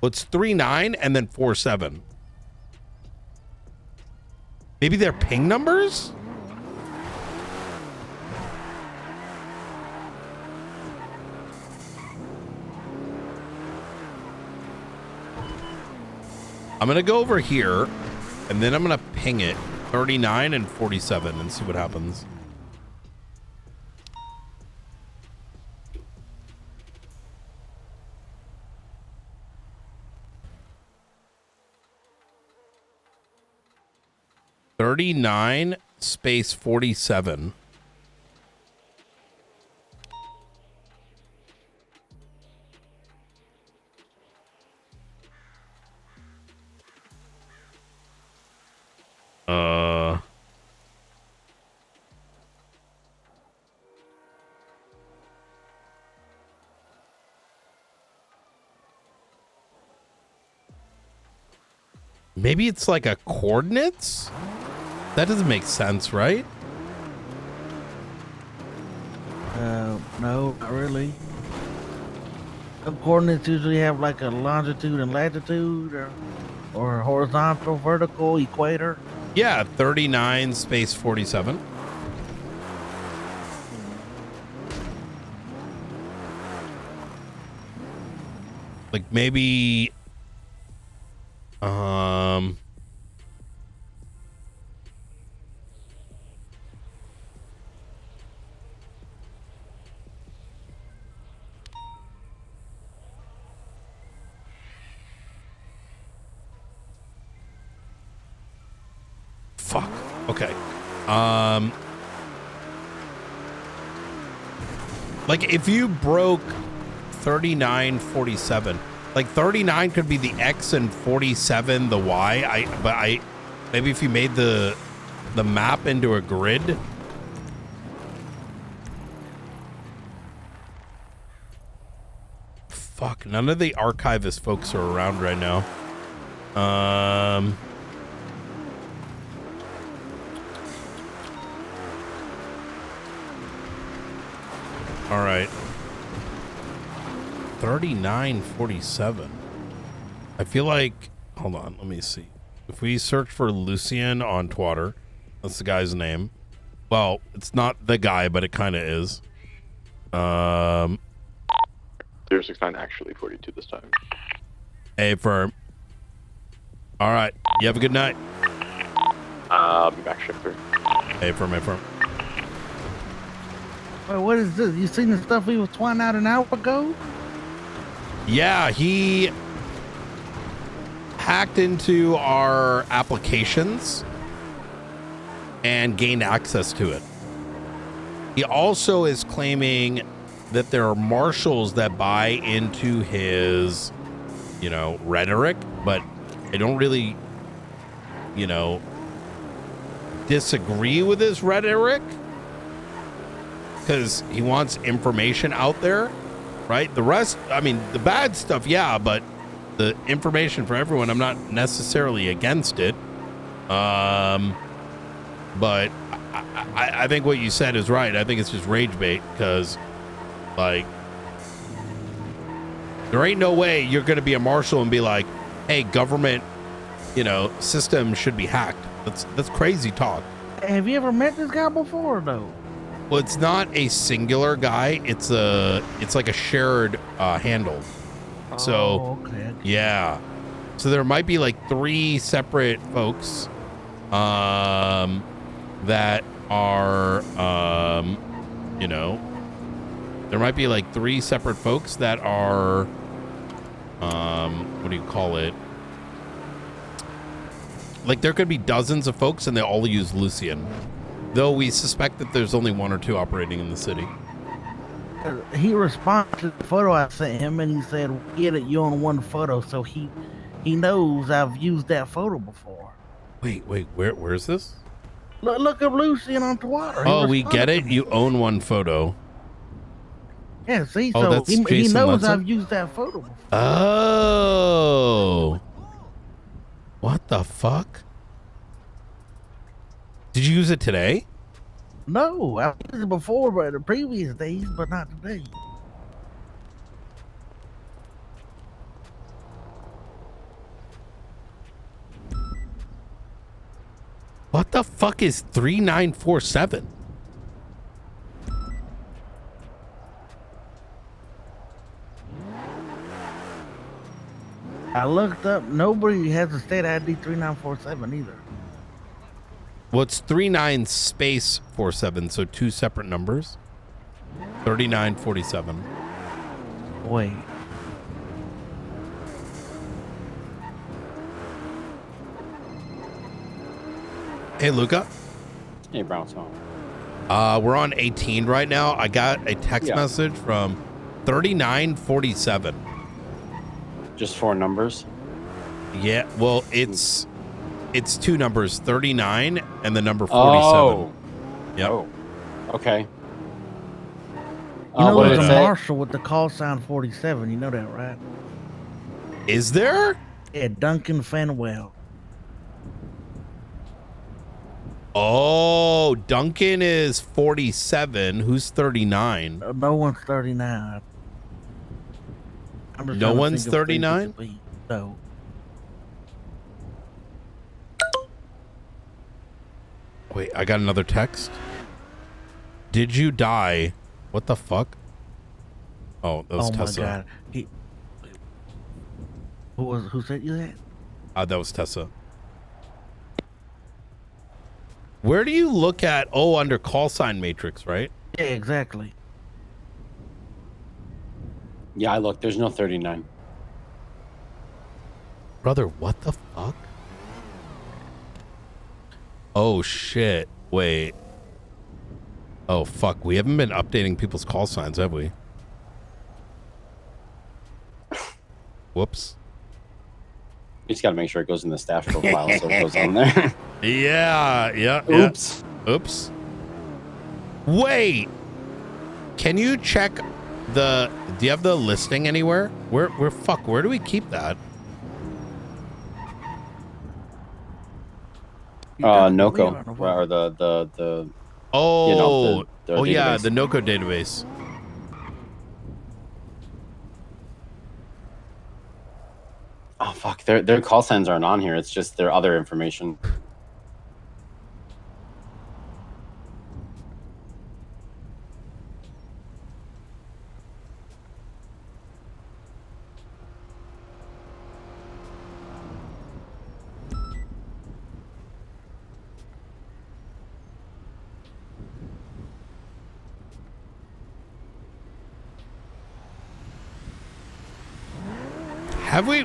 Well, it's 39 and then 47. Maybe they're ping numbers? I'm gonna go over here and then I'm gonna ping it 39 and 47 and see what happens. $39 space 47. Maybe it's like a coordinates? That doesn't make sense, right? No, not really. The coordinates usually have like a longitude and latitude or horizontal, vertical, equator. Yeah, 39 space 47. Like maybe fuck. Okay. Like if you broke 3947, like 39 could be the X and 47 the Y. Maybe if you made the map into a grid. Fuck, none of the archivist folks are around right now. All right. 3947. I feel like, hold on, let me see. If we search for Lucien on Twitter, that's the guy's name. Well, it's not the guy, but it kind of is. 069 actually 42 this time. Hey, firm. All right. You have a good night. I'll be back shifter. Hey, firm, hey, firm. Wait, what is this? You seen the stuff we was twinning out an hour ago? Yeah, he hacked into our applications and gained access to it. He also is claiming that there are marshals that buy into his, you know, rhetoric, but I don't really, you know, disagree with his rhetoric because he wants information out there, right? The rest, I mean, the bad stuff, yeah, but the information for everyone, I'm not necessarily against it. But I think what you said is right. I think it's just rage bait because, like, there ain't no way you're going to be a marshal and be like, hey, government, you know, system should be hacked. That's crazy talk. Have you ever met this guy before, though? Well, it's not a singular guy. It's like a shared handle. So, okay. yeah. So there might be like 3 separate folks that are, you know, there might be like 3 separate folks that are, what do you call it? Like there could be dozens of folks and they all use Lucien. Though we suspect that there's only 1 or 2 operating in the city. He responded to the photo I sent him and he said, get it, you on one photo. So he knows I've used that photo before. Wait, where's this? Look up Lucien on Twitter. Oh, we get it. You own 1 photo. Yeah, see, Oh, so that's he Jason knows Letson? I've used that photo before. Oh. What the fuck? Did you use it today? No, I've used it before, but the previous days, but not today. What the fuck is 3947? I looked up. Nobody has a state ID 3947 either. Well, it's 39 space 47, so two separate numbers. 3947. Wait. Hey, Luca. Hey, Brown. We're on 18 right now. I got a text message from 3947. Just 4 numbers? Yeah, well, it's two numbers, 39 and the number 47. Oh. Yep. Oh. Okay. You know, what did there's it a say? Marshall with the call sign 47. You know that, right? Is there? Yeah, Duncan Fenwell. Oh, Duncan is 47. Who's 39? No one's 39. I'm just No trying to one's think of 39? things to be. No. Wait, I got another text. Did you die? What the fuck? Oh, that was Tessa. My God. Who said you that? That was Tessa. Where do you look at? Oh, under call sign matrix, right? Yeah, exactly. Yeah, I looked. There's no 39. Brother, what the fuck? Oh, shit. Wait. Oh, fuck. We haven't been updating people's call signs, have we? Whoops. You just got to make sure it goes in the staff profile so it goes on there. Yeah. Oops. Oops. Wait. Can you check do you have the listing anywhere? Where do we keep that? NOCO. Or the Oh, you know, the yeah, database. the NOCO database. Oh, fuck. Their call signs aren't on here. It's just their other information. Have we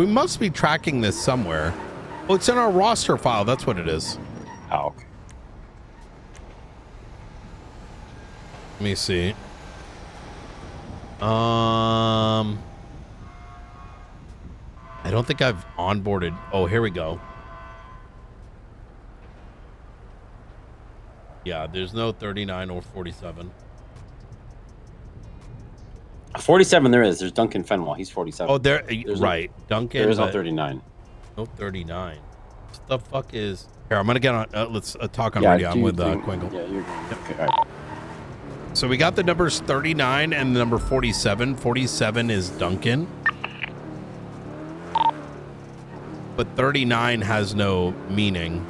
must be tracking this somewhere. Oh, it's in our roster file. That's what it is. Oh, okay. Let me see. I don't think I've onboarded. Oh, here we go. Yeah, there's no 39 or 47. 47 there is. There's Duncan Fenwell. He's 47. Oh, right. Duncan. There is no 39. No 39. What the fuck is... Here, I'm going to get on... let's talk on radio. I'm with Quingle. Yeah, you're... Okay, all right. So we got the numbers 39 and the number 47. 47 is Duncan. But 39 has no meaning.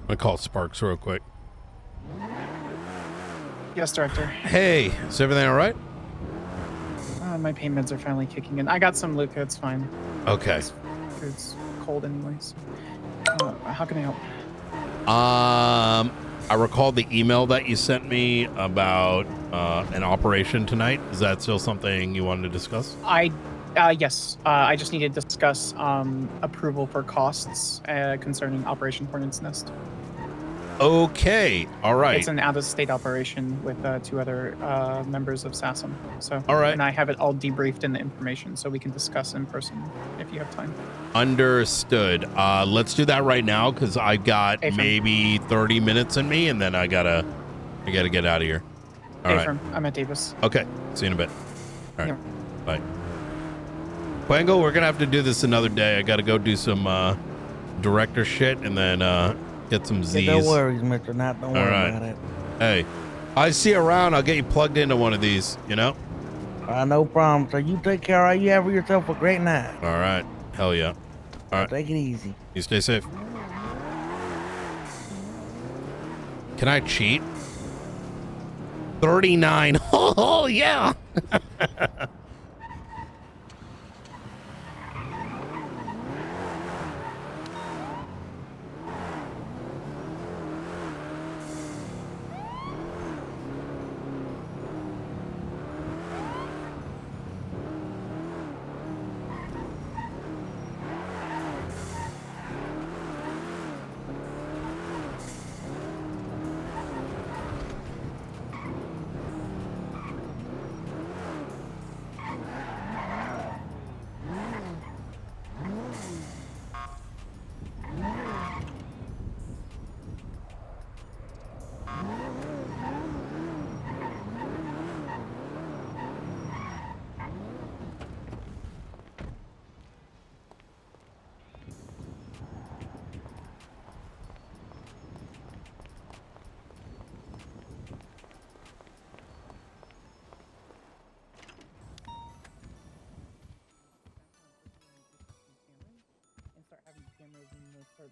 I'm gonna call Sparks real quick. Yes, Director. Hey, is everything all right? My pain meds are finally kicking in. I got some Luca. It's fine. Okay. It's cold anyways. How can I help? I recall the email that you sent me about an operation tonight. Is that still something you wanted to discuss? Yes. I just need to discuss approval for costs concerning Operation Hornet's Nest. Okay. All right. It's an out-of-state operation with 2 other members of SASM. So, all right. And I have it all debriefed in the information, so we can discuss in person if you have time. Understood. Let's do that right now because I've got maybe 30 minutes in me, and then I gotta get out of here. All right. I'm at Davis. Okay. See you in a bit. All right. Bye. Quango, we're going to have to do this another day. I got to go do some director shit and then get some Z's. Yeah, no worries, Mr. Not. Don't worry about it. Hey, I see you around. I'll get you plugged into one of these, you know? No problem. So you take care. You have yourself a great night. All right. Hell yeah. All right. Take it easy. You stay safe. Can I cheat? 39. Oh, yeah.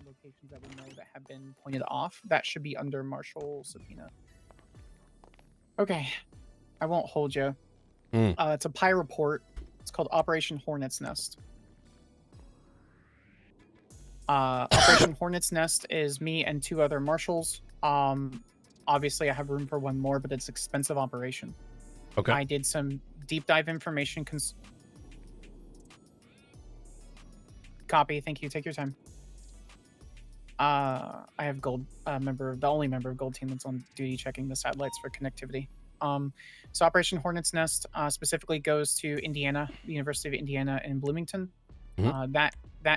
Locations that we know that have been pointed off. That should be under marshal subpoena. Okay, I won't hold you. It's a PI report. It's called Operation Hornet's Nest. Operation Hornet's Nest is me and 2 other marshals. Obviously I have room for 1 more, but it's expensive operation. Okay. I did some deep dive information. Copy. Thank you. Take your time. I have Gold, the only member of Gold Team that's on duty checking the satellites for connectivity. So Operation Hornet's Nest specifically goes to Indiana, the University of Indiana in Bloomington. That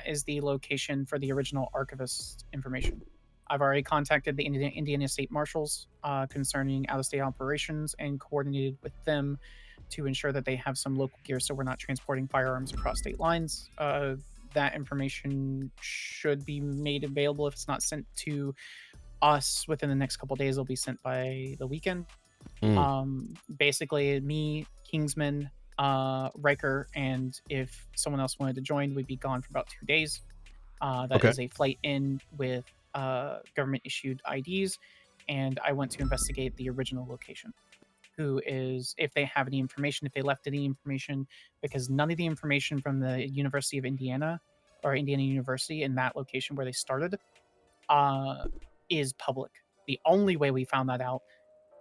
is the location for the original archivist information. I've already contacted the Indiana State Marshals concerning out-of-state operations and coordinated with them to ensure that they have some local gear so we're not transporting firearms across state lines. That information should be made available. If it's not sent to us within the next couple of days, it'll be sent by the weekend. Basically, me, Kingsman, Riker, and if someone else wanted to join, we'd be gone for about 2 days. That is a flight in with government-issued IDs, and I went to investigate the original location. Who is, if they have any information, if they left any information, because none of the information from the University of Indiana or Indiana University in that location where they started is public. The only way we found that out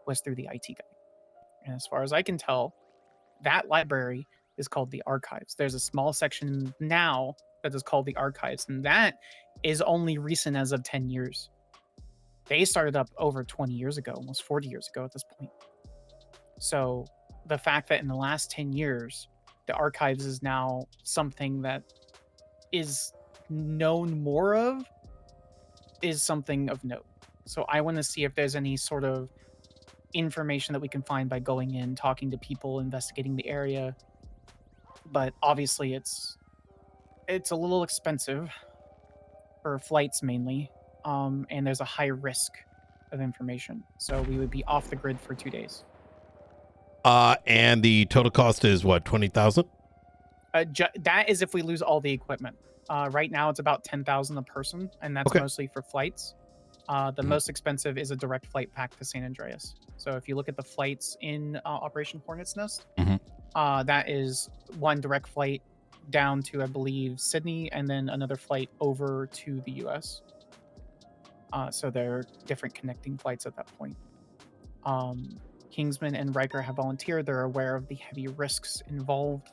was through the IT guy. And as far as I can tell, that library is called the Archives. There's a small section now that is called the Archives, and that is only recent as of 10 years. They started up over 20 years ago, almost 40 years ago at this point. So the fact that in the last 10 years, the Archives is now something that is known more of is something of note. So I want to see if there's any sort of information that we can find by going in, talking to people, investigating the area. But obviously it's a little expensive for flights mainly, and there's a high risk of information. So we would be off the grid for 2 days. And the total cost is what, 20,000? That is if we lose all the equipment. Right now it's about 10,000 a person, and that's mostly for flights. The most expensive is a direct flight back to San Andreas. So if you look at the flights in Operation Hornet's Nest, that is one direct flight down to, I believe, Sydney, and then another flight over to the US. So they're different connecting flights at that point. Kingsman and Riker have volunteered. They're aware of the heavy risks involved.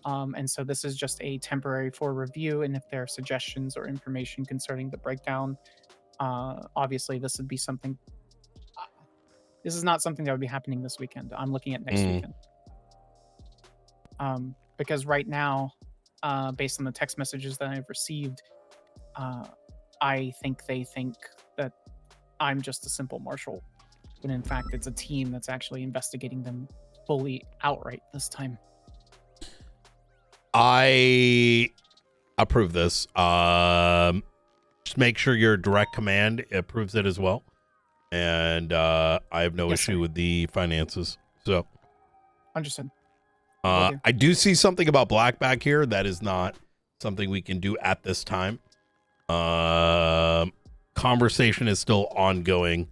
And so this is just a temporary for review, and if there are suggestions or information concerning the breakdown, obviously this would be something. This is not something that would be happening this weekend. I'm looking at next weekend. Because right now, based on the text messages that I've received, I think they think that I'm just a simple marshal, when in fact it's a team that's actually investigating them fully outright this time. I approve this. Just make sure your direct command approves it as well. And I have no Yes, issue sir. with the finances. So Understood. Will do. I do see something about black back here. That is not something we can do at this time. Conversation is still ongoing.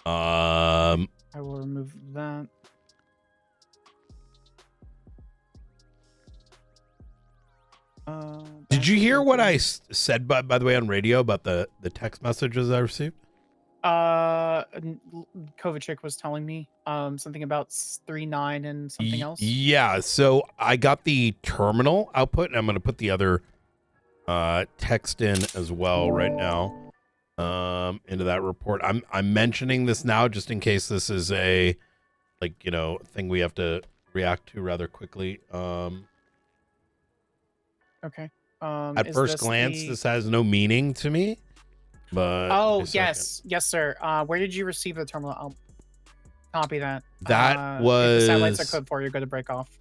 I will remove that. Did you hear what I said, by the way, on radio about the text messages I received? Kovacic was telling me something about 3.9 and something else. Yeah, so I got the terminal output, and I'm going to put the other text in as well right now into that report. I'm mentioning this now just in case this is a thing we have to react to rather quickly. Okay. At first glance, this has no meaning to me. But oh yes, sir. Where did you receive the terminal? I'll copy that. That If was the satellites are code 4, you're going to break off.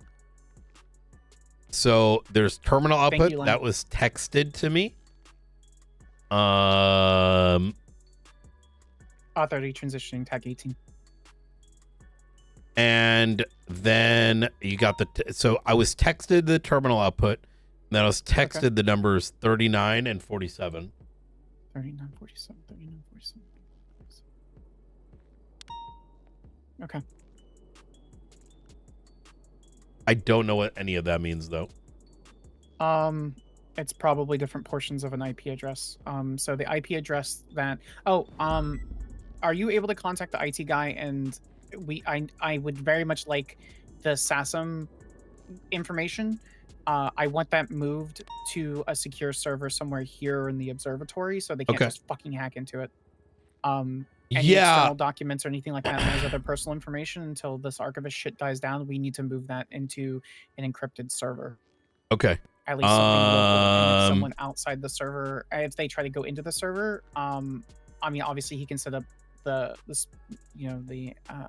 So there's terminal Thank output you, Len. that was texted to me. 30 transitioning tag 18. And then you got so I was texted the terminal output, and then I was texted the numbers 39 and 47. 39, 47, 39, 47. Okay. I don't know what any of that means though. It's probably different portions of an IP address. So the IP address that are you able to contact the IT guy? And I would very much like the SASM information. I want that moved to a secure server somewhere here in the observatory so they can't just fucking hack into it. Any external documents or anything like that, and there's other personal information until this archivist shit dies down, we need to move that into an encrypted server. Okay. At least something local. And if someone outside the server, if they try to go into the server, I mean, obviously he can set up the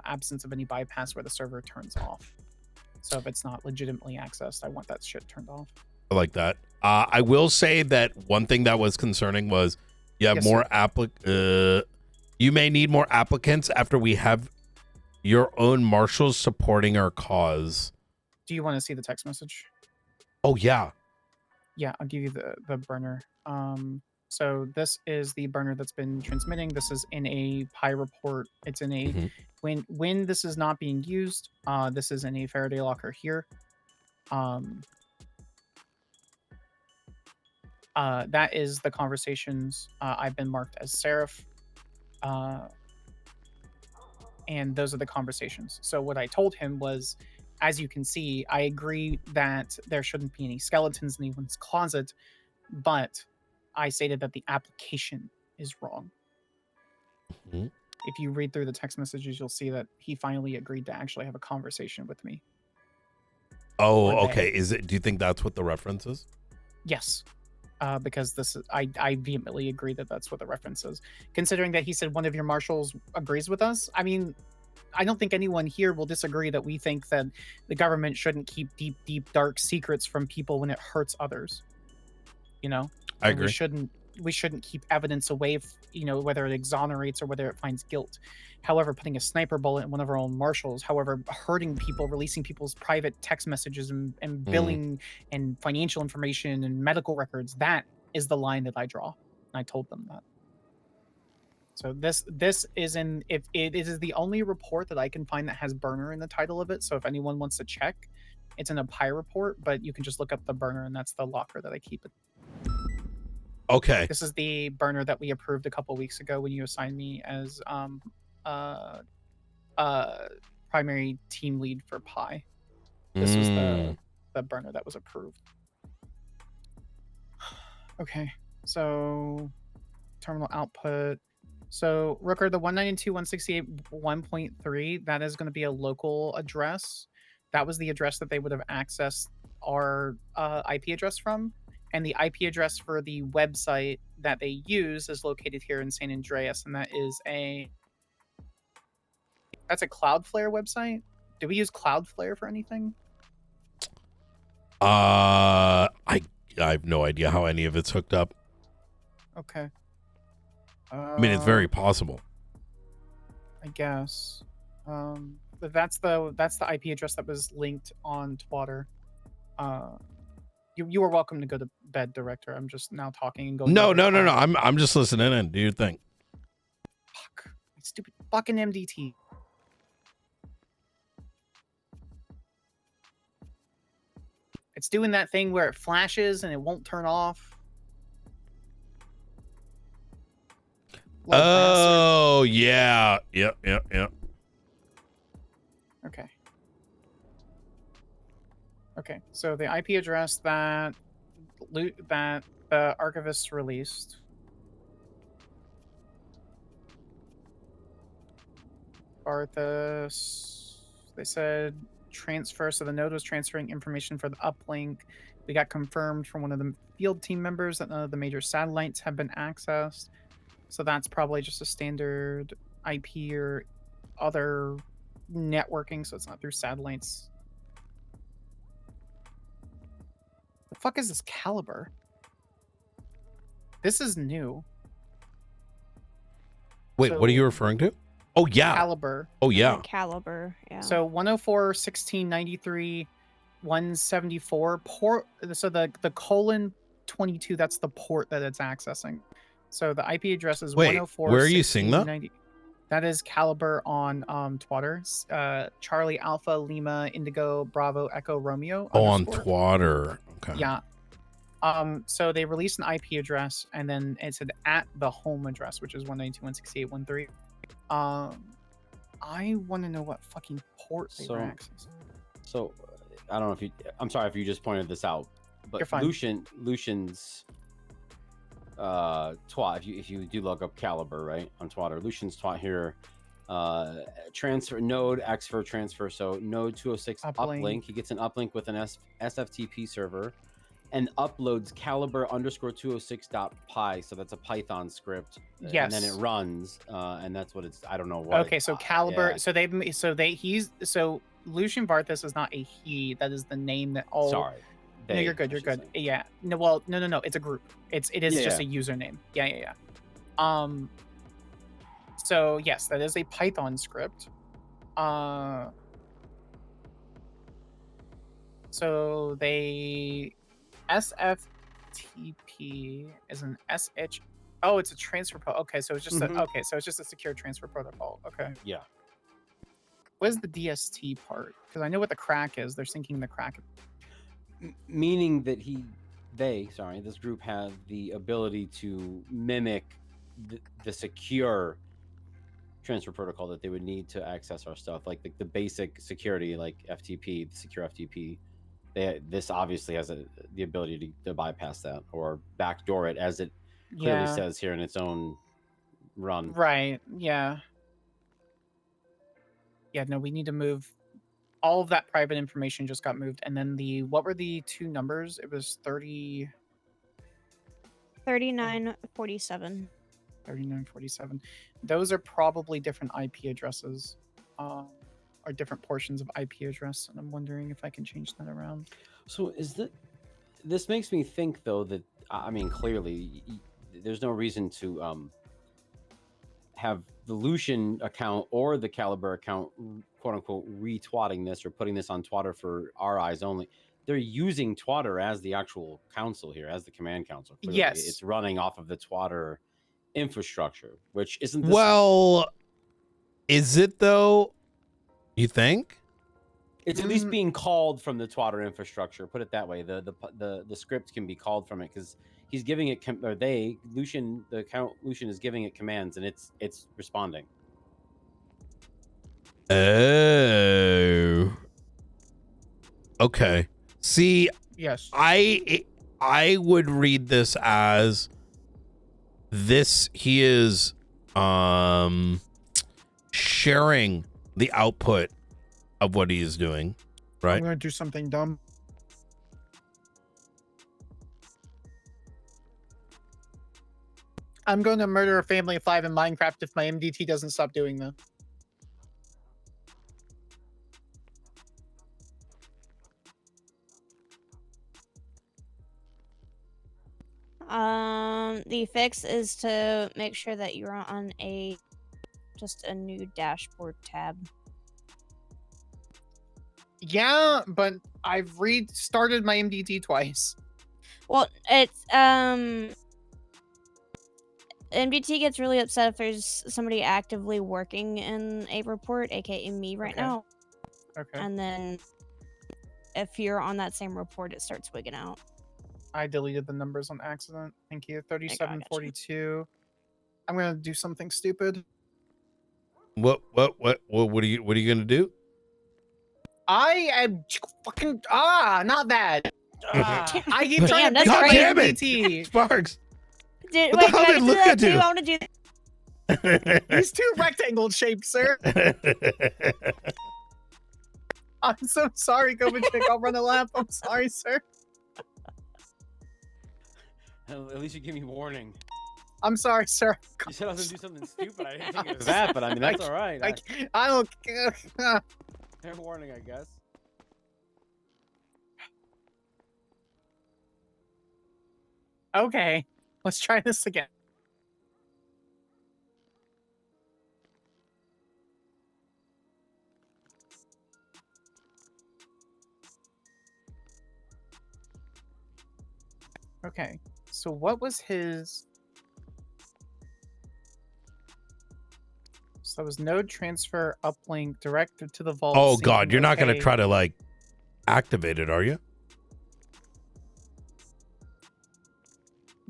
absence of any bypass where the server turns off. So if it's not legitimately accessed, I want that shit turned off. I like that. I will say that one thing that was concerning was you have more you may need more applicants after we have your own marshals supporting our cause. Do you want to see the text message? Oh yeah. Yeah, I'll give you the burner. So this is the burner that's been transmitting. This is in a Pi report. It's in a when this is not being used. This is in a Faraday locker here. That is the conversations. I've been marked as Seraph. And those are the conversations. So what I told him was, as you can see, I agree that there shouldn't be any skeletons in anyone's closet, but I stated that the application is wrong. If you read through the text messages, you'll see that he finally agreed to actually have a conversation with me. Oh, okay. Do you think that's what the reference is? Yes. Because this is, I vehemently agree that that's what the reference is. Considering that he said one of your marshals agrees with us, I mean, I don't think anyone here will disagree that we think that the government shouldn't keep deep, dark secrets from people when it hurts others. You know? I agree. We shouldn't keep evidence away, whether it exonerates or whether it finds guilt. However, putting a sniper bullet in one of our own marshals, however, hurting people, releasing people's private text messages and billing and financial information and medical records, that is the line that I draw. And I told them that. So this is if it is the only report that I can find that has burner in the title of it. So if anyone wants to check, it's in a Pi report, but you can just look up the burner, and that's the locker that I keep it. Okay. This is the burner that we approved a couple weeks ago when you assigned me as primary team lead for Pi. This was the burner that was approved. Okay, so terminal output. So Rooker, the 192.168.1.3, that is going to be a local address. That was the address that they would have accessed our IP address from. And the IP address for the website that they use is located here in San Andreas, and that's a Cloudflare website. Do we use Cloudflare for anything? I have no idea how any of it's hooked up. Okay. I mean, it's very possible. I guess. But that's the IP address that was linked on Twitter. You are welcome to go to bed, Director. I'm just now talking and going. No. over I'm just listening in. Do your thing. Fuck. Stupid fucking MDT. It's doing that thing where it flashes and it won't turn off. Little bastard. Oh, yeah. Yep. Okay. Okay, so the IP address that the archivist released. Barthas, they said transfer. So the node was transferring information for the uplink. We got confirmed from one of the field team members that none of the major satellites have been accessed. So that's probably just a standard IP or other networking. So it's not through satellites. The fuck is this Caliber? This is new. Wait, what are you So- referring to? Oh, yeah. Caliber. Oh, yeah. Caliber, yeah. So 104, 1693, 174 port. So the colon 22, that's the port that it's accessing. So the IP address is Wait, 104. where are you seeing that? 1690. That is Caliber on Twitter. Charlie Alpha Lima Indigo Bravo Echo Romeo. Oh, on _ Twitter. Okay. Yeah. So they released an IP address and then it said at the home address, which is 192.168.13. I want to know what fucking port they were accessing. So, I don't know if you. I'm sorry if you just pointed this out, but You're fine. Lucian's twat. If you do look up Caliber right on Twitter, Lucian's twat here. Transfer node X for transfer. So node 206 uplink. He gets an uplink with an SFTP server, and uploads Caliber _206.py. So that's a Python script. Yes. And then it runs, and that's what it's. I don't know what. Okay, so Caliber. Yeah. So Lucian Barthas is not a he. That is the name that all. Sorry. No, you're good. You're good. Yeah. No. Well, no. It's a group. It is just a username. Yeah. So yes, that is a Python script. So they SFTP is an SH. Oh, it's a transfer protocol. Okay, so it's just so it's just a secure transfer protocol. Okay. Yeah. What is the DST part? Because I know what the crack is. They're syncing the crack. Meaning that this group have the ability to mimic the secure transfer protocol that they would need to access our stuff, like the basic security, like FTP, the secure FTP. This obviously has the ability to bypass that or backdoor it, as it clearly says here in its own run. Right. Yeah. Yeah. No, we need to move. All of that private information just got moved, and then what were the two numbers? It was 3947. 3947. Those are probably different IP addresses, or different portions of IP address, and I'm wondering if I can change that around. So this makes me think, though, that I mean, clearly there's no reason to have the Lucian account or the Caliber account, quote unquote, retwatting this or putting this on Twitter for our eyes only. They're using Twitter as the actual council here, as the command council. Clearly, yes, it's running off of the Twitter infrastructure, which isn't. Well, is it though? You think? It's at least being called from the Twitter infrastructure. Put it that way. The script can be called from it because he's giving it, Lucian is giving it commands, and it's responding. Oh. Okay. See, yes, I would read this as this. He is sharing the output of what he is doing, right? I'm going to do something dumb. I'm going to murder a family of 5 in Minecraft if my MDT doesn't stop doing that. The fix is to make sure that you're on just a new dashboard tab. Yeah, but I've restarted my MDT twice. Well, it's MDT gets really upset if there's somebody actively working in a report, aka me right now. Okay. And then if you're on that same report, it starts wigging out. I deleted the numbers on accident. Thank you. 3742. I'm gonna do something stupid. What are you gonna do? I am fucking not that. I keep trying to Damn, pick up that's my damn it. MDT. Sparks. What the hell did Luca do? I want to do. He's too rectangle shaped, sir. I'm so sorry, Kovacic. I'll run a lap. I'm sorry, sir. At least you give me warning. I'm sorry, sir. You said I was gonna do something stupid. I didn't think it was that, but I mean that's all right. I don't. Fair warning, I guess. Okay, let's try this again. Okay, so what was his... So that was node transfer uplink directed to the vault. Oh God, syncing you're not gonna okay. try to like activate it, are you?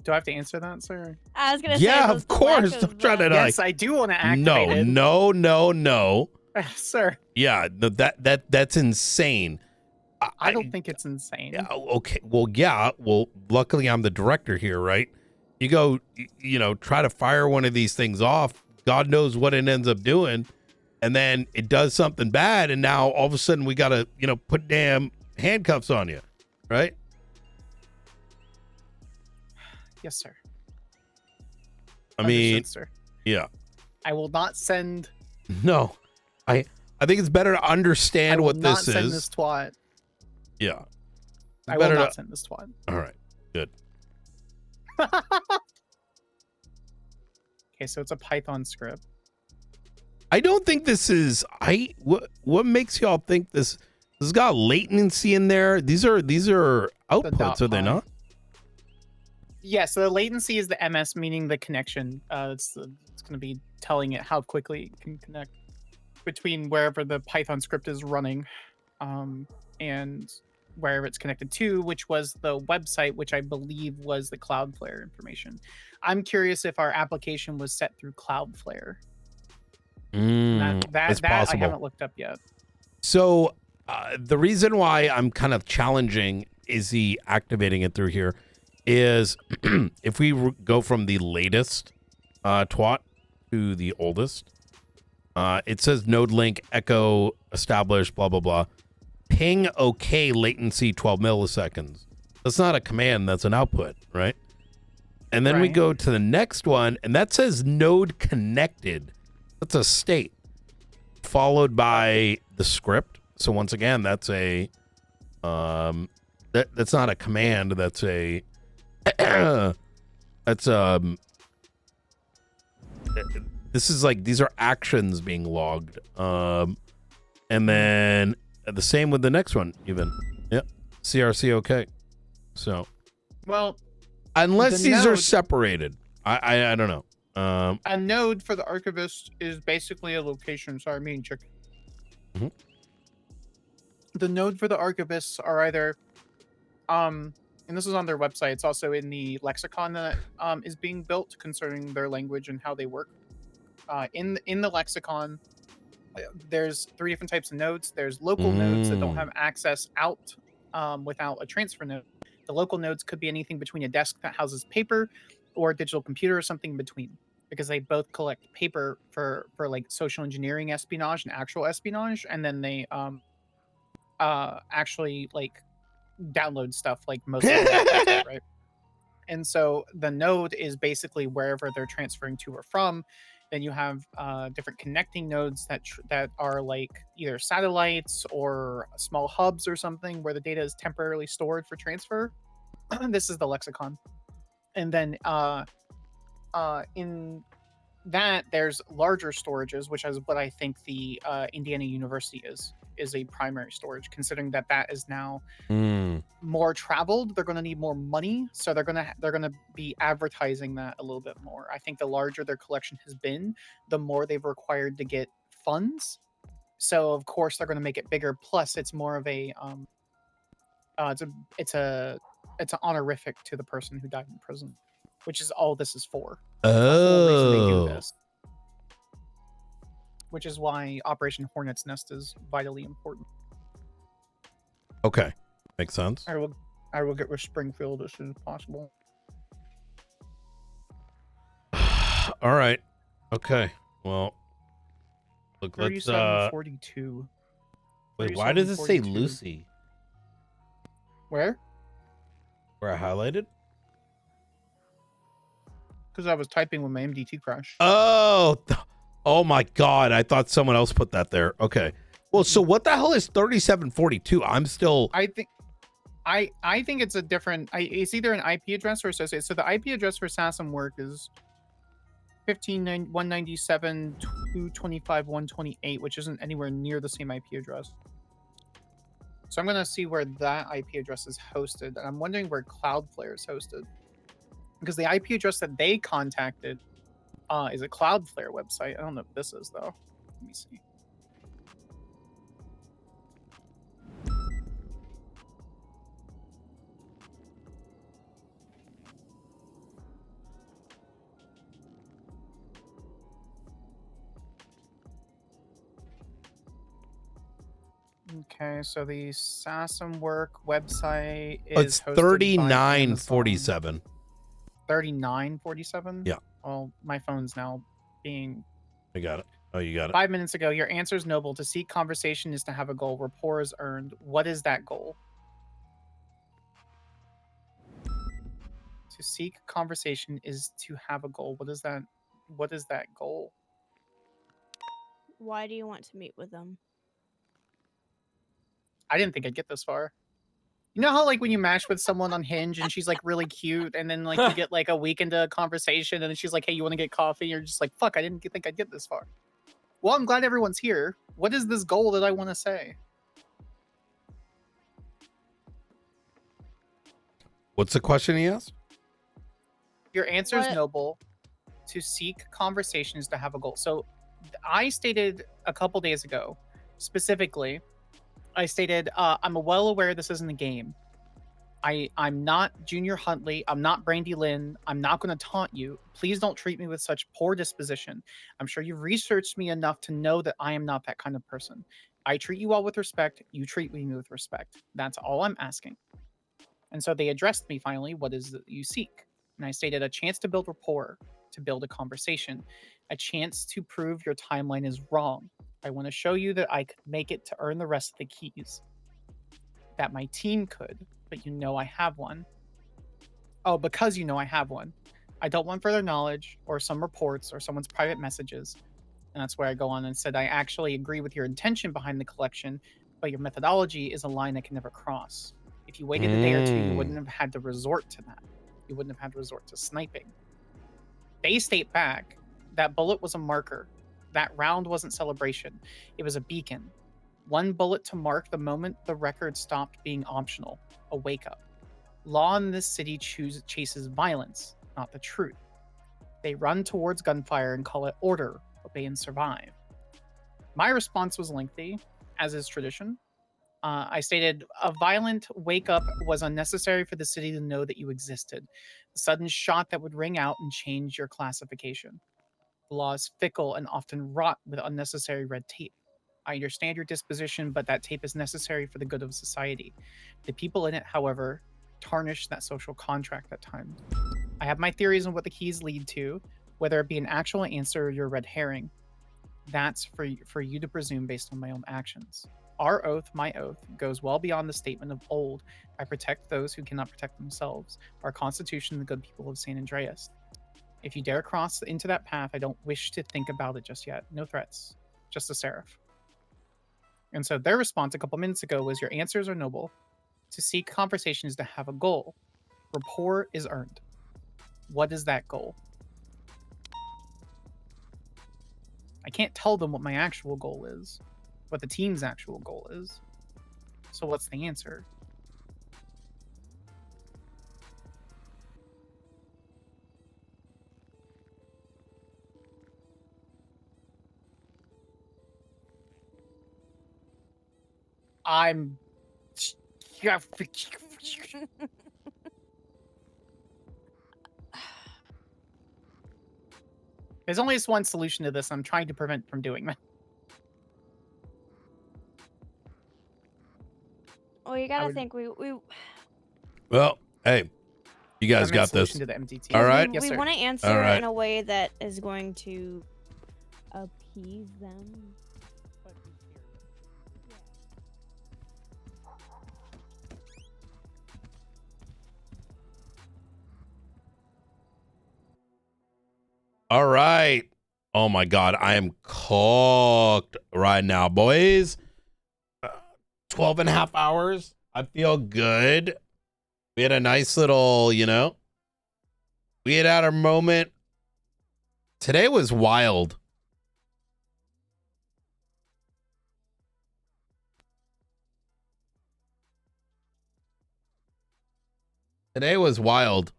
Do I have to answer that, sir? I was gonna say. Yeah, those of course. lack Don't of, try to Yes, like. I do want to activate it. No. Sir, Yeah, no, that's insane. I don't think it's insane. Yeah, okay. Well, yeah. Well, luckily I'm the director here, right? You go, try to fire one of these things off. God knows what it ends up doing, and then it does something bad, and now all of a sudden we gotta, put damn handcuffs on you, right? Yes, sir. I mean, Understood, sir. yeah. I will not send. No, I think it's better to understand I will what not this send is. this twat. Yeah. I will Better not to- send this twat. All right. Good. Okay, so it's a Python script. I don't think this is. What makes y'all think this has got latency in there? These are outputs, are they .py. not? Yeah, so the latency is the MS, meaning the connection. It's going to be telling it how quickly it can connect between wherever the Python script is running, and wherever it's connected to, which was the website, which I believe was the Cloudflare information. I'm curious if our application was set through Cloudflare. It's That I possible. haven't looked up yet. So the reason why I'm kind of challenging Izzy activating it through here is if we go from the latest twat to the oldest, it says node link echo established blah blah blah, ping okay latency 12 milliseconds. That's not a command, that's an output, right? And then we Right. go to the next one, and that says node connected. That's a state followed by the script. So once again, that's a that's not a command, that's a that's this is like, these are actions being logged. And then the same with the next one even. Yep. CRC okay. So Well, unless the these are node- separated, I don't know. a node for the archivist is basically a location. Sorry, me and chicken. Mhm. The node for the archivists are either, and this is on their website. It's also in the lexicon that is being built concerning their language and how they work. In the lexicon, there's 3 different types of nodes. There's local nodes that don't have access out without a transfer node. The local nodes could be anything between a desk that houses paper or a digital computer or something in between, because they both collect paper for like social engineering espionage and actual espionage, and then they actually like download stuff like most of the right? And so the node is basically wherever they're transferring to or from. Then you have different connecting nodes that are like either satellites or small hubs or something where the data is temporarily stored for transfer. This is the lexicon. And then in that there's larger storages, which is what I think the Indiana University is a primary storage, considering that that is now more traveled. They're going to need more money, so they're going to be advertising that a little bit more. I think the larger their collection has been, the more they've required to get funds. So of course they're going to make it bigger. Plus, it's more of a it's an honorific to the person who died in prison, which is all this is for. That's the whole reason they do this. Which is why Operation Hornet's Nest is vitally important. Okay, makes sense. I will get with Springfield as soon as possible. All right. Okay. Well, look. Let's. 3742. Wait. Why does it say 3742. Lucy? Where? Where I highlighted? Because I was typing when my MDT crashed. Oh. Oh my God! I thought someone else put that there. Okay. Well, so what the hell is 3742? I'm still. I think it's a different. It's either an IP address or associated. So the IP address for SASM work is 15.197.225.128, which isn't anywhere near the same IP address. So I'm gonna see where that IP address is hosted, and I'm wondering where Cloudflare is hosted, because the IP address that they contacted is a Cloudflare website. I don't know what this is though. Let me see. Okay, so the SASM work website is It's hosted by 3947. 3947? Yeah. Well, my phone's now being... I got it. Oh, you got it. 5 minutes ago, your answer is noble. To seek conversation is to have a goal. Rapport is earned. What is that goal? To seek conversation is to have a goal. What is that? What is that goal? Why do you want to meet with them? I didn't think I'd get this far. You know how like when you match with someone on Hinge and she's like really cute, and then like you get like a week into a conversation and then she's like, hey, you want to get coffee? You're just like, fuck, I didn't think I'd get this far. Well, I'm glad everyone's here. What is this goal that I want to say? What's the question he asked? Your answer is What? noble. To seek conversations to have a goal. So I stated a couple days ago, specifically, I stated, I'm well aware this isn't a game. I'm not Junior Huntley. I'm not Brandy Lynn. I'm not going to taunt you. Please don't treat me with such poor disposition. I'm sure you've researched me enough to know that I am not that kind of person. I treat you all with respect. You treat me with respect. That's all I'm asking. And so they addressed me finally. What is it you seek? And I stated a chance to build rapport, to build a conversation, a chance to prove your timeline is wrong. I want to show you that I could make it to earn the rest of the keys. That my team could, but you know I have one. Oh, because you know I have one. I don't want further knowledge or some reports or someone's private messages. And that's where I go on and said, I actually agree with your intention behind the collection, but your methodology is a line I can never cross. If you waited a day or two, you wouldn't have had to resort to that. You wouldn't have had to resort to sniping. They state back that bullet was a marker. That round wasn't celebration. It was a beacon. One bullet to mark the moment the record stopped being optional. A wake-up. Law in this city chases violence, not the truth. They run towards gunfire and call it order, obey and survive. My response was lengthy, as is tradition. I stated, a violent wake-up was unnecessary for the city to know that you existed. A sudden shot that would ring out and change your classification. The law is fickle and often wrought with unnecessary red tape. I understand your disposition, but that tape is necessary for the good of society. The people in it, however, tarnish that social contract at times. I have my theories on what the keys lead to, whether it be an actual answer or your red herring. That's for you to presume based on my own actions. Our oath, my oath, goes well beyond the statement of old. I protect those who cannot protect themselves. Our Constitution, the good people of San Andreas. If you dare cross into that path, I don't wish to think about it just yet. No threats. Just a seraph. And so their response a couple minutes ago was, your answers are noble. To seek conversation is to have a goal. Rapport is earned. what is that goal? I can't tell them what my actual goal is, what the team's actual goal is. So what's the answer? I'm... There's only this one solution to this. I'm trying to prevent from doing that. Well, you gotta think we Well, hey, you guys got this. Solution to the MDT. All right. Yes, we sir. want to answer All right. in a way that is going to appease them. All right. Oh my God, I am cooked right now, boys. 12 and a half hours. I feel good. We had a nice little, you know, we had our moment. Today was wild. Today was wild.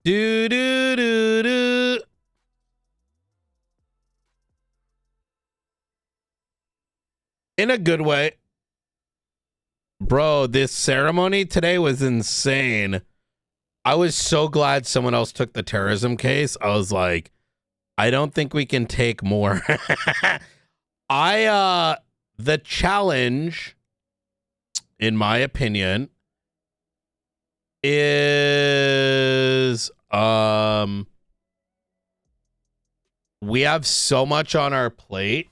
Do do do do. In a good way. Bro, this ceremony today was insane. I was so glad someone else took the terrorism case. I was like, I don't think we can take more. The challenge, in my opinion, is we have so much on our plate.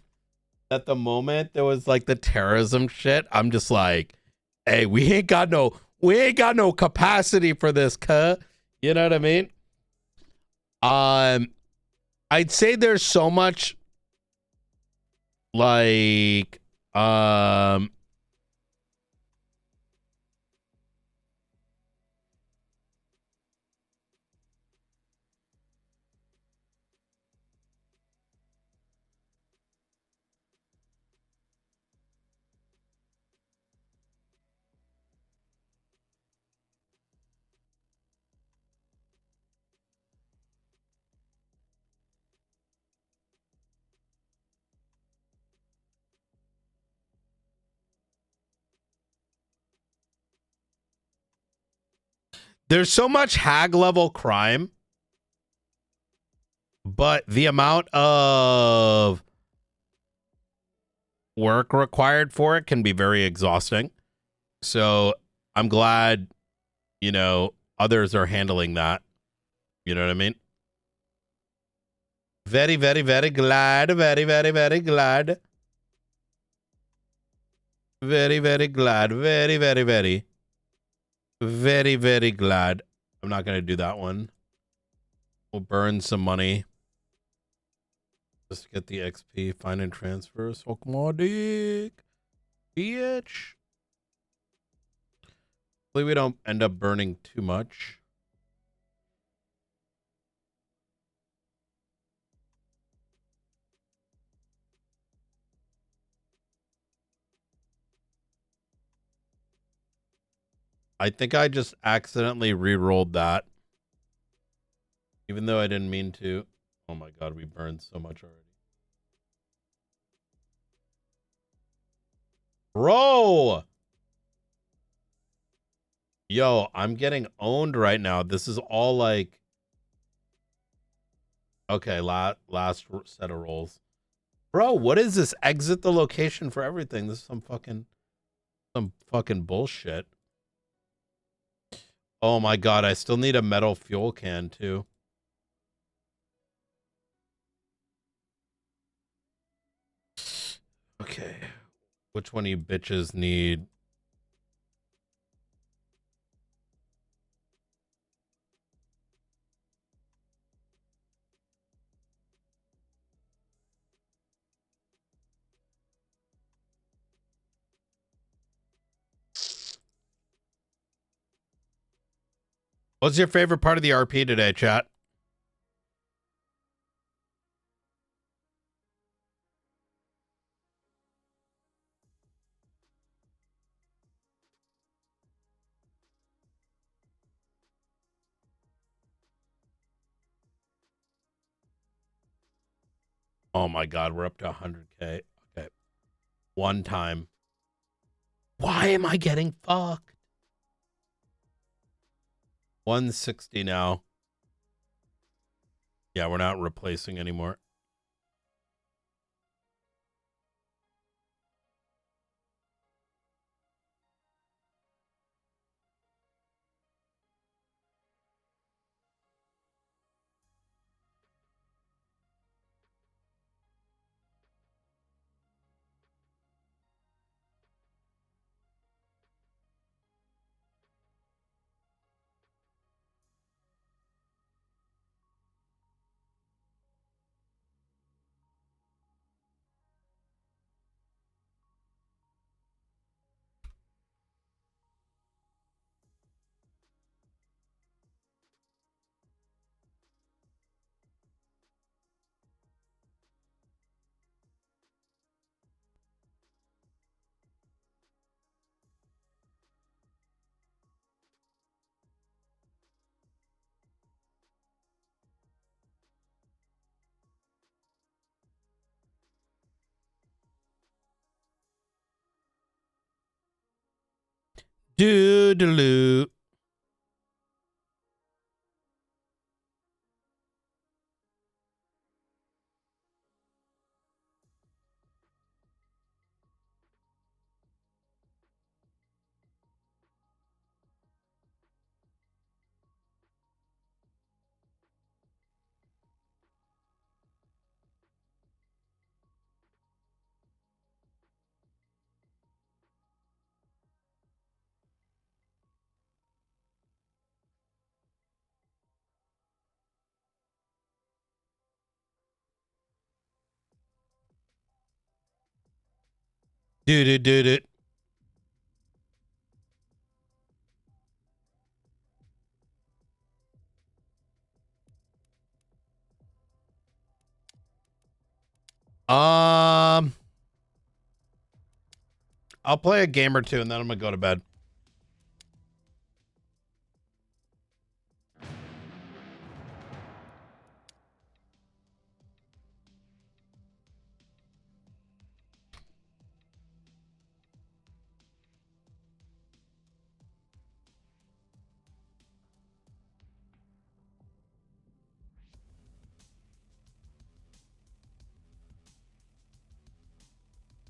At the moment there was like the terrorism shit, I'm just like, hey, we ain't got no capacity for this, you know what I mean? I'd say there's so much like there's so much hag level crime, but the amount of work required for it can be very exhausting. So I'm glad, you know, others are handling that. You know what I mean? Very, very, very glad. Very, very, very glad. Very, very glad. Very, very, very. Very, very glad. I'm not going to do that one. We'll burn some money. Just get the XP. Find and transfer. Suck my dick. Bitch. Hopefully we don't end up burning too much. I think I just accidentally re-rolled that. Even though I didn't mean to. Oh my God, we burned so much already. Bro! Yo, I'm getting owned right now. This is all like... Okay, last set of rolls. Bro, what is this? Exit the location for everything. This is some fucking bullshit. Oh my God, I still need a metal fuel can too. Okay. Which one of you bitches need... What's your favorite part of the RP today, chat? Oh my God, we're up to 100K. Okay. One time. Why am I getting fucked? 160 now. Yeah, we're not replacing anymore. Doodaloo. Doo-doo-doo-doo. I'll play a game or two and then I'm gonna go to bed.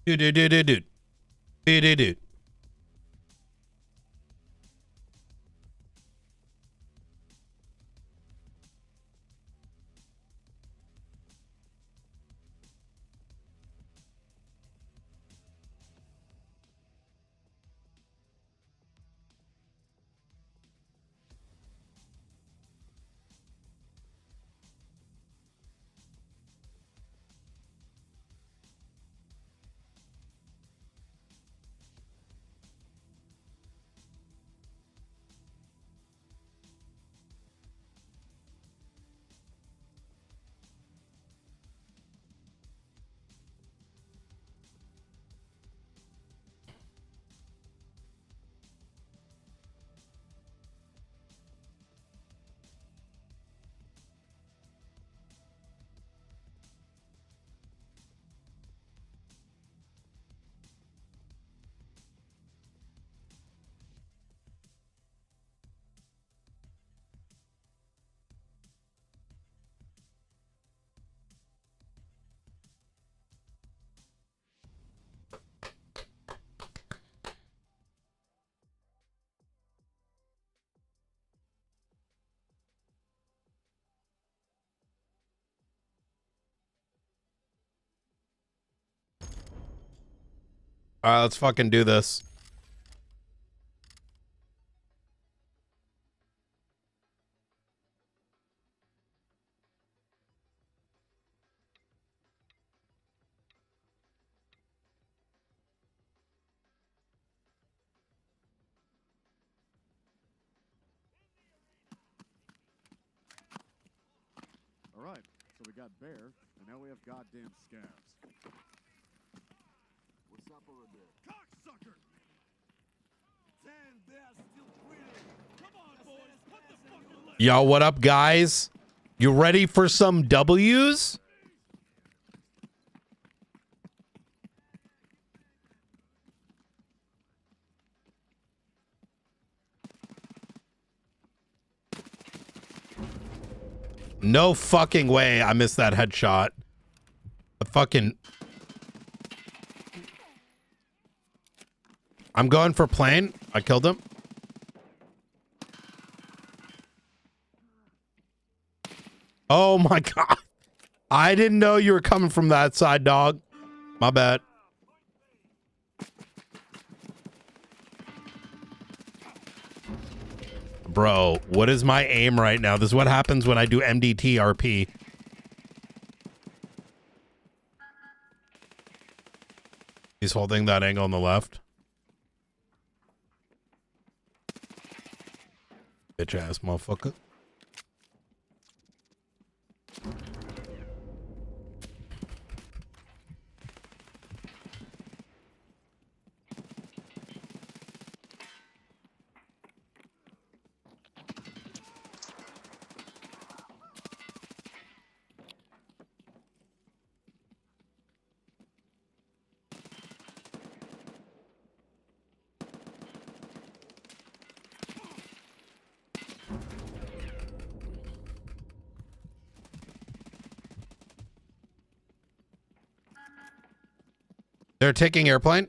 Doo-doo-doo-doo-doo. Doo-doo-doo. All right, let's fucking do this. All right, so we got Bear, and now we have goddamn Scavs. What's up over there? Cocksucker! Damn, they're still breathing. Come on, boys, put the fucking leg. Yo, what up, guys? You ready for some W's? No fucking way I missed that headshot. I'm going for plane. I killed him. Oh my god. I didn't know you were coming from that side, dog. My bad. Bro, what is my aim right now? This is what happens when I do MDT RP. He's holding that angle on the left. Bitch ass motherfucker. They're taking airplane.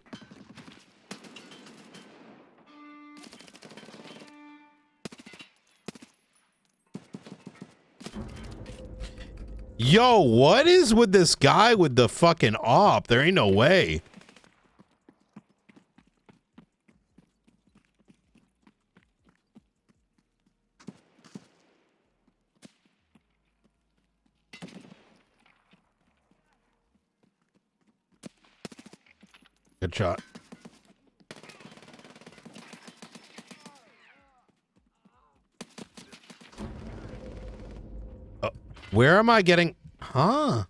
Yo, what is with this guy with the fucking op? There ain't no way. Good shot. Where am I getting? Huh?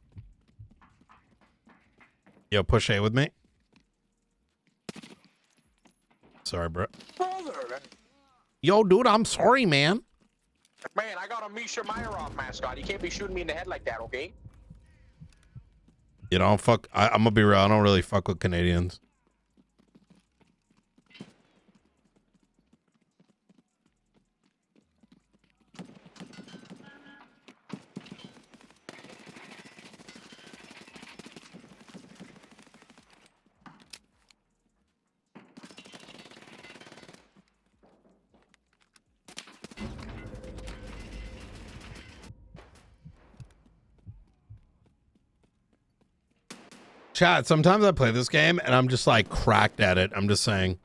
Yo, push A with me. Sorry, bro. Yo, dude, I'm sorry, man. Man, I got a Misha Meyerov mascot. You can't be shooting me in the head like that, okay? You know, fuck. I'm gonna be real. I don't really fuck with Canadians. Chat, sometimes I play this game and I'm just like cracked at it. I'm just saying.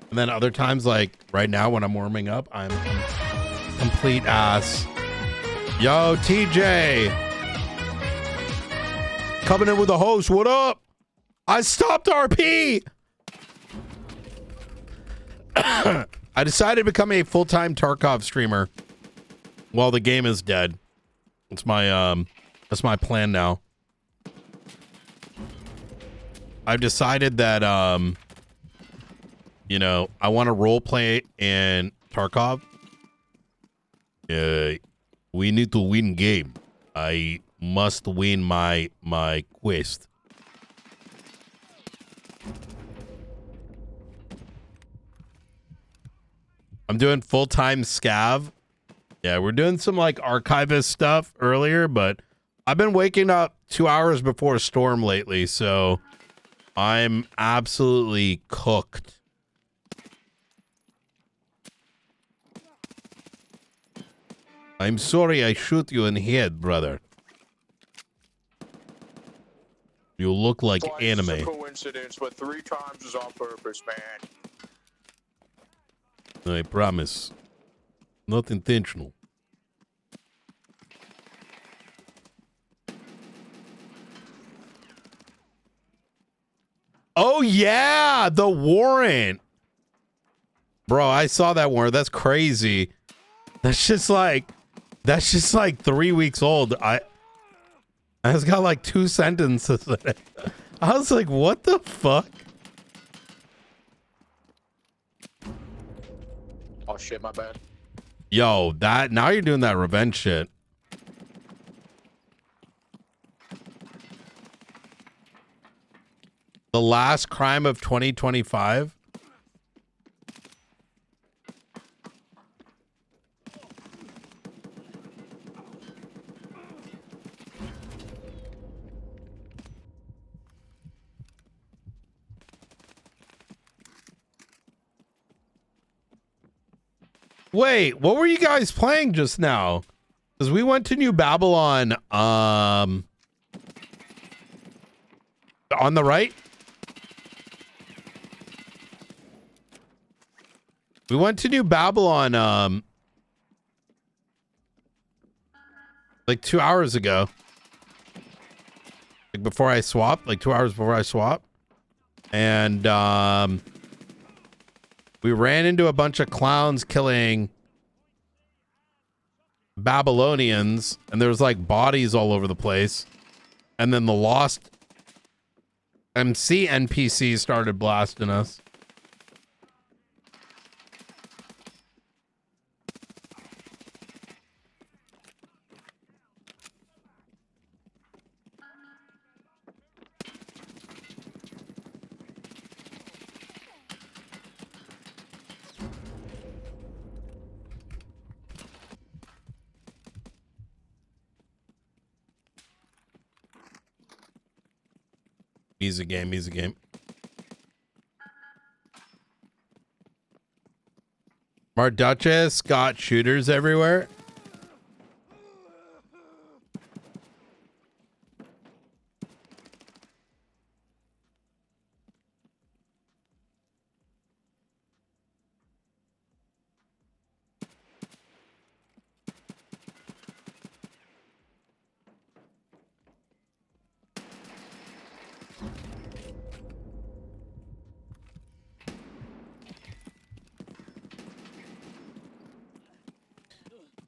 And then other times, like right now when I'm warming up, I'm complete ass. Yo, TJ. Coming in with the host. What up? I stopped RP. I decided to become a full-time Tarkov streamer while the game is dead. That's my plan now. I've decided that, you know, I want to role play in Tarkov. We need to win game. I must win my quest. I'm doing full-time scav. Yeah, we're doing some like archivist stuff earlier, but I've been waking up 2 hours before storm lately, so I'm absolutely cooked. I'm sorry I shoot you in the head, brother. You look like Twice anime. is a coincidence, but 3 times is on purpose, man. I promise. Not intentional. Oh, yeah, the warrant. Bro, I saw that warrant. That's crazy. That's just like, That's just like 3 weeks old. It's got like 2 sentences in it. I was like, what the fuck? Oh shit, my bad. Yo, that now you're doing that revenge shit. The last crime of 2025. Wait, what were you guys playing just now? Because we went to New Babylon, on the right. We went to New Babylon, like 2 hours ago. Like before I swapped, like 2 hours before I swapped. And, we ran into a bunch of clowns killing Babylonians, and there was like bodies all over the place. And then the Lost MC NPC started blasting us. Easy game, easy game. Our Duchess got shooters everywhere.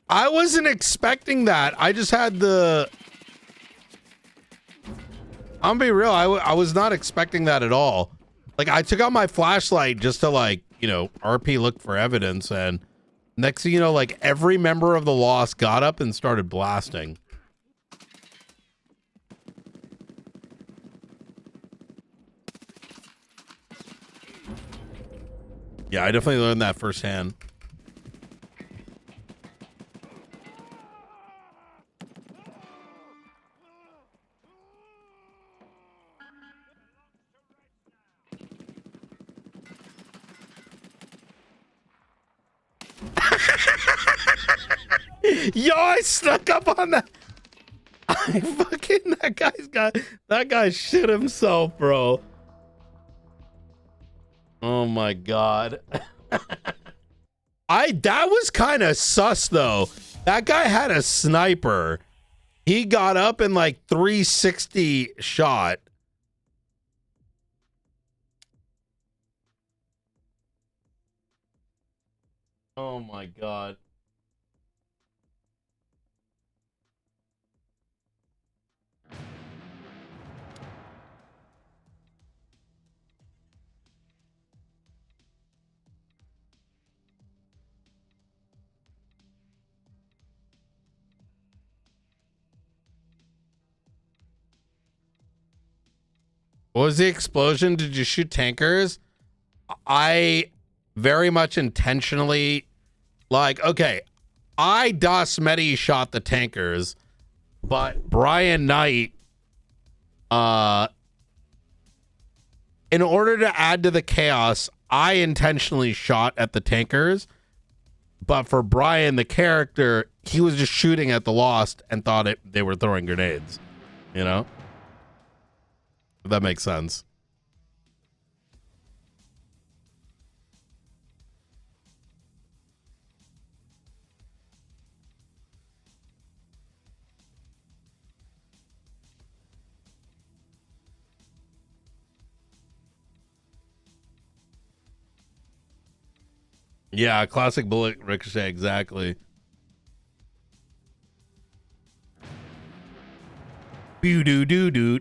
I wasn't expecting that. I just had the... I'm gonna be real. I was not expecting that at all. Like, I took out my flashlight just to, like, you know, RP look for evidence. And next thing you know, like, every member of the Lost got up and started blasting. Yeah, I definitely learned that firsthand. Yo, I snuck up on that. I fucking, that guy shit himself, bro. Oh my God. That was kind of sus though. That guy had a sniper. He got up and like 360 shot. Oh my God. What was the explosion? Did you shoot tankers? I very much intentionally, like, okay, I dasMEHDI shot the tankers, but Brian Knight, in order to add to the chaos, I intentionally shot at the tankers, but for Brian, the character, he was just shooting at the Lost and thought they were throwing grenades, you know? If that makes sense. Yeah, classic bullet ricochet, exactly. Boo doo doo doo.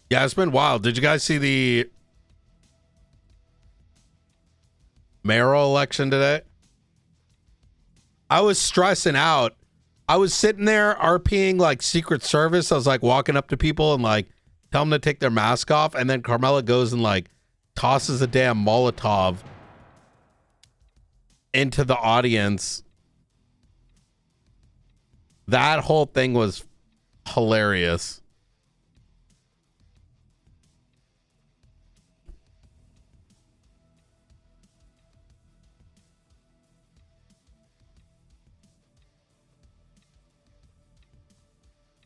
Yeah, it's been wild. Did you guys see the mayoral election today? I was stressing out. I was sitting there RPing like Secret Service. I was like walking up to people and like tell them to take their mask off. And then Carmela goes and like tosses a damn Molotov into the audience. That whole thing was hilarious.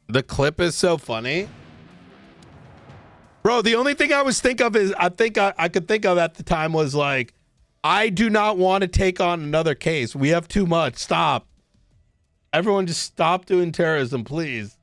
The clip is so funny. Bro, the only thing I was think of is I could think of at the time was like, I do not want to take on another case. We have too much. Stop. Everyone just stop doing terrorism, please.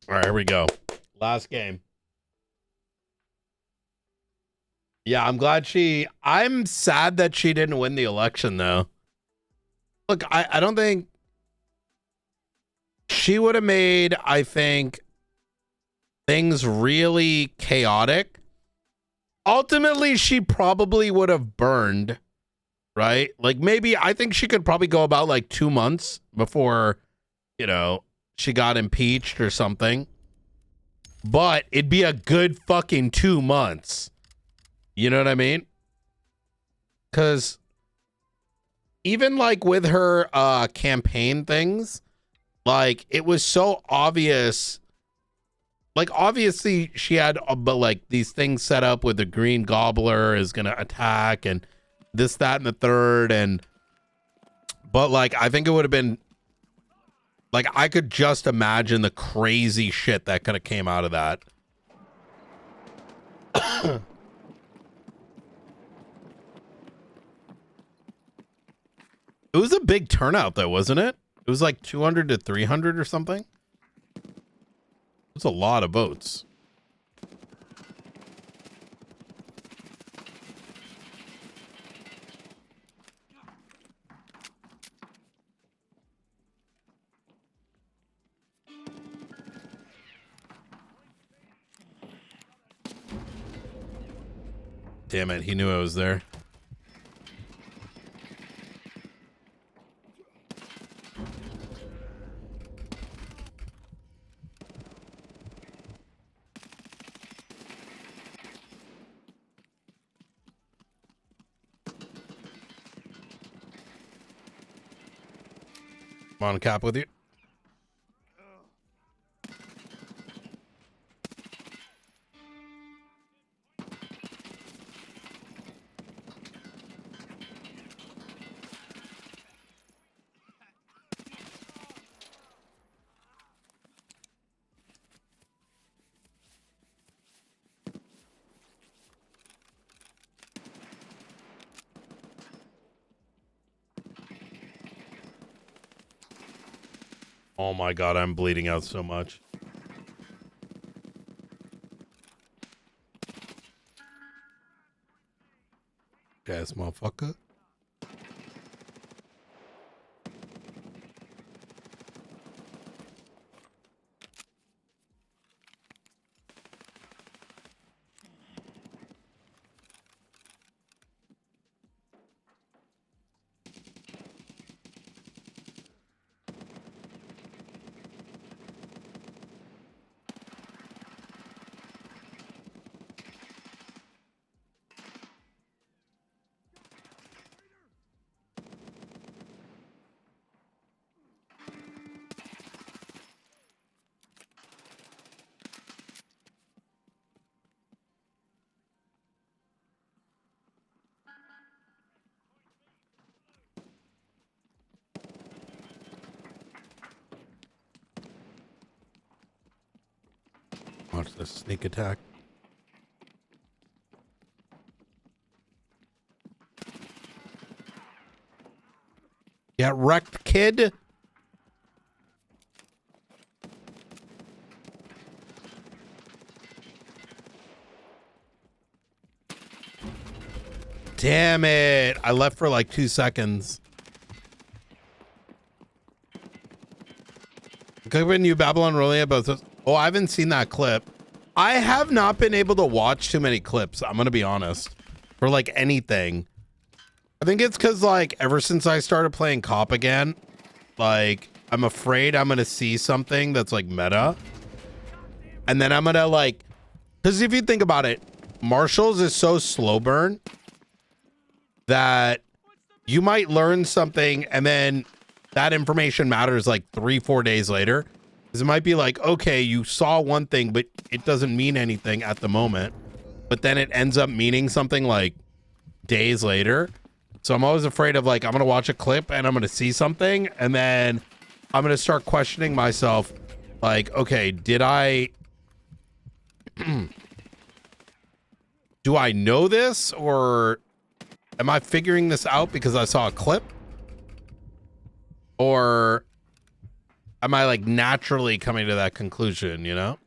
All right, here we go. Last game. Yeah, I'm sad that she didn't win the election, though. Look, I don't think she would have made, I think, things really chaotic. Ultimately, she probably would have burned, right? Like, maybe, I think she could probably go about like 2 months before, you know, she got impeached or something. But it'd be a good fucking 2 months. You know what I mean? Because even like with her campaign things, like it was so obvious. Like obviously she had but like these things set up with the Green Gobbler is gonna attack and this, that, and the third, and but like I think it would have been like I could just imagine the crazy shit that could have came out of that. It was a big turnout though, wasn't it? It was like 200 to 300 or something. It's a lot of votes. Damn it, he knew I was there. I'm on cap with you. Oh my god, I'm bleeding out so much. Broke ass motherfucker. Watch the sneak attack. Get wrecked, kid. Damn it. I left for like 2 seconds. Clipping you Babylon rolling about this. Oh, I haven't seen that clip. I have not been able to watch too many clips. I'm going to be honest. For like anything. I think it's because like ever since I started playing COP again, like I'm afraid I'm going to see something that's like meta. And then I'm going to like, because if you think about it, Marshall's is so slow burn that you might learn something and then that information matters like 3-4 days later. Because it might be like, okay, you saw one thing, but it doesn't mean anything at the moment. But then it ends up meaning something like days later. So I'm always afraid of like, I'm going to watch a clip and I'm going to see something. And then I'm going to start questioning myself. Like, okay, did I... do I know this? Or am I figuring this out because I saw a clip? Or am I like naturally coming to that conclusion, you know?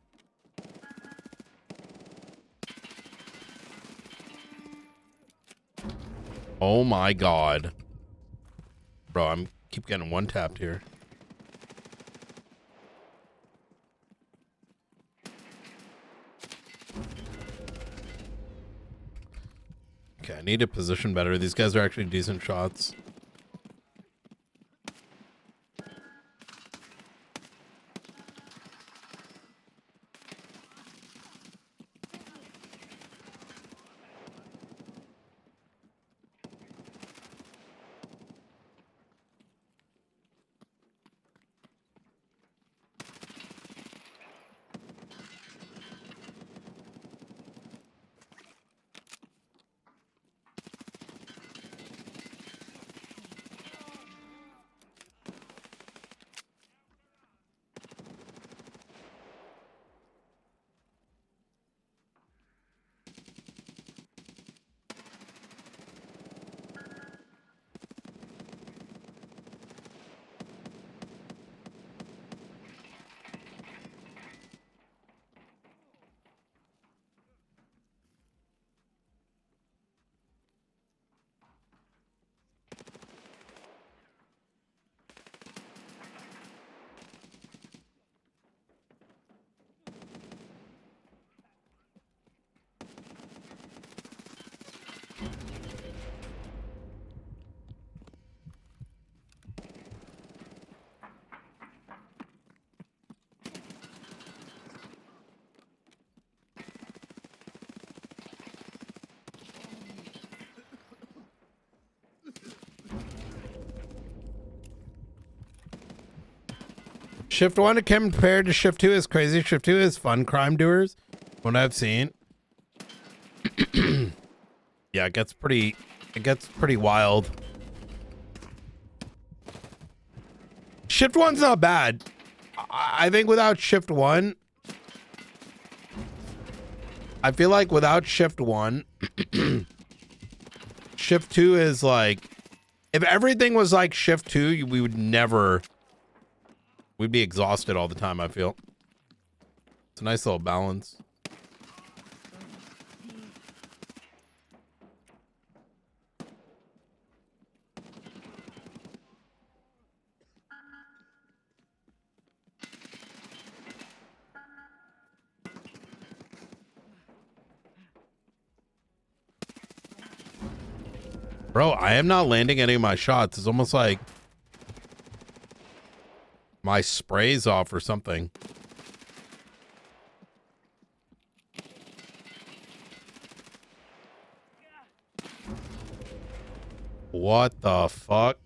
Oh my God. Bro, I'm keep getting one tapped here. Okay, I need to position better. These guys are actually decent shots. Shift 1 compared to Shift 2 is crazy. Shift 2 is fun crime doers. What I've seen. Yeah, it gets pretty wild. Shift 1's not bad. I think without Shift 1, I feel like without Shift 1, Shift 2 is like, if everything was like Shift 2, we would never, we'd be exhausted all the time, I feel. It's a nice little balance. Bro, I am not landing any of my shots. It's almost like my spray's off or something. What the fuck?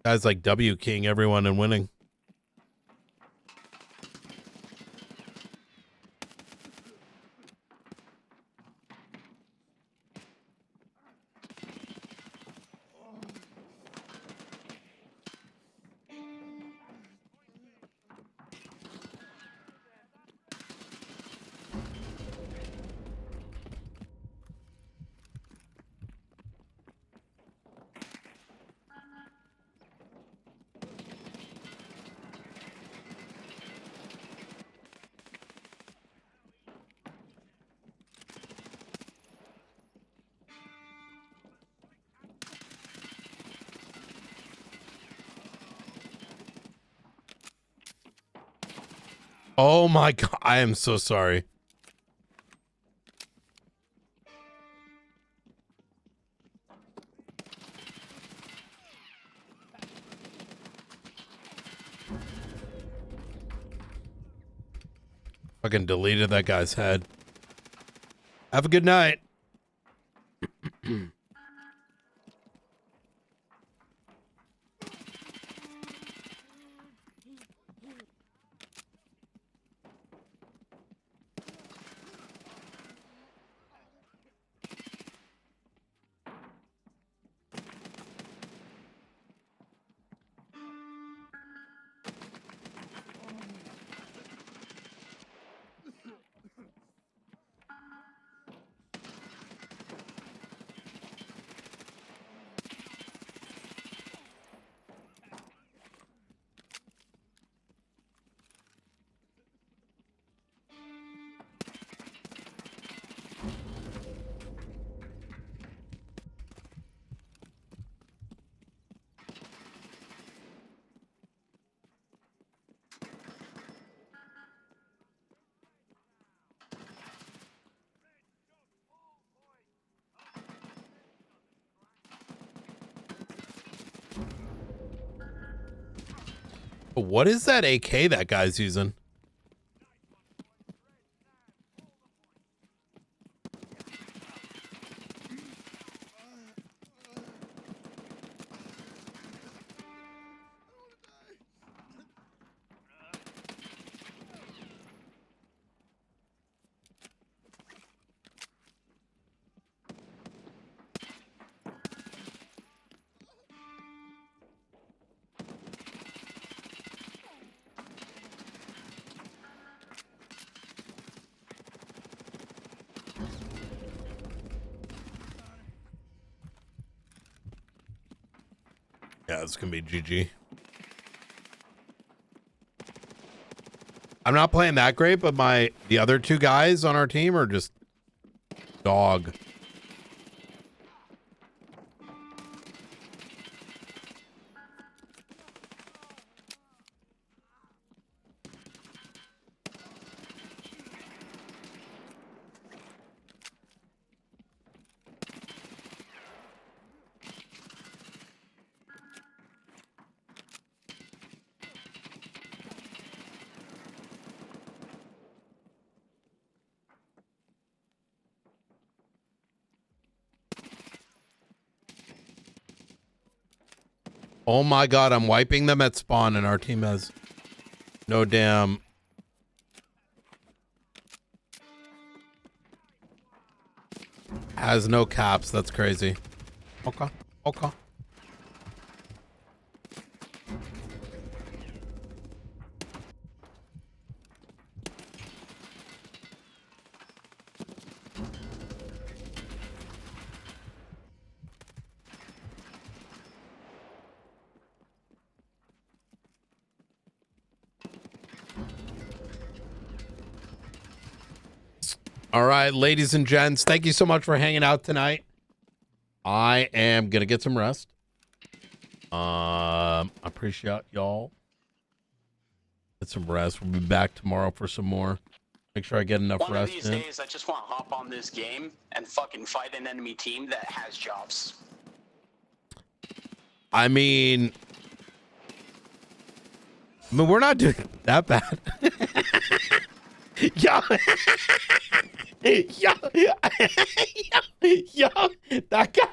Guys like W King everyone and winning. Oh my god, I am so sorry. Fucking deleted that guy's head. Have a good night. What is that AK that guy's using? Yeah, it's gonna be GG. I'm not playing that great, but the other two guys on our team are just dog. Oh my god, I'm wiping them at spawn and our team has no damn. Has no caps. That's crazy. Okay. Okay. All right, ladies and gents, thank you so much for hanging out tonight. I am gonna get some rest. Appreciate y'all. Get some rest. We'll be back tomorrow for some more. Make sure I get enough One of rest these in. days, I just want to hop on this game and fucking fight an enemy team that has jobs. I mean, we're not doing that bad. Yo, yo, that guy,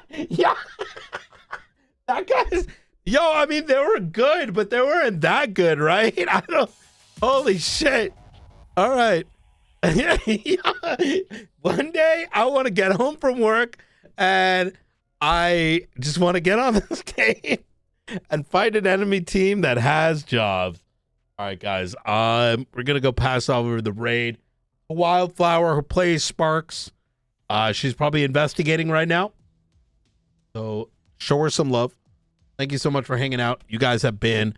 that guy's, I mean, they were good, but they weren't that good, right? I don't, holy shit. All right. One day I want to get home from work and I just want to get on this game and fight an enemy team that has jobs. All right, guys. We're gonna go pass over the raid. Wildflower, who plays Sparks. She's probably investigating right now. So show her some love. Thank you so much for hanging out. You guys have been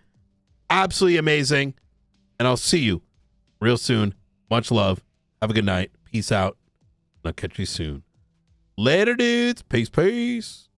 absolutely amazing. And I'll see you real soon. Much love. Have a good night. Peace out. I'll catch you soon. Later, dudes. Peace, peace.